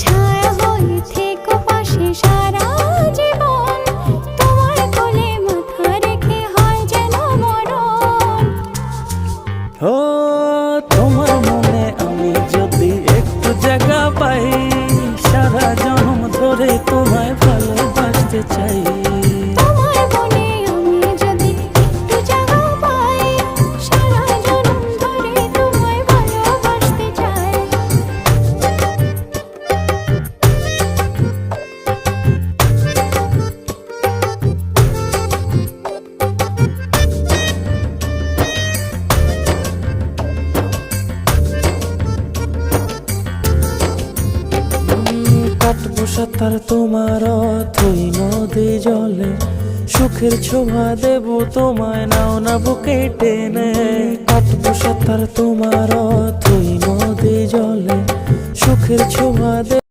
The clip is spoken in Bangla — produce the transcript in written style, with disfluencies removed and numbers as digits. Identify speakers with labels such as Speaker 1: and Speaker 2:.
Speaker 1: ছায়া হয়ে থেকো পাশে সারা জীবন, তোমার কোলে মাথা রেখে হয় যেন মরণ।
Speaker 2: ও তোমার মনে আমি যদি একটু জায়গা পাই, সারা জন্ম ধরে তোমায় ভালোবাসতে চাই।
Speaker 1: তোমার মনে আমি যদি একটু জায়গা পাই, সারা জন্ম ধরে তোমায় ভালোবাসতে চাই।
Speaker 2: কাটবো সাঁতার তোমার অথই নদী জলে, সুখের ছোঁয়া দেবো তোমায়, নাও না বুকে টেনে। কাটবো সাঁতার তোমার অথই নদী জলে, সুখের ছোঁয়া দেব।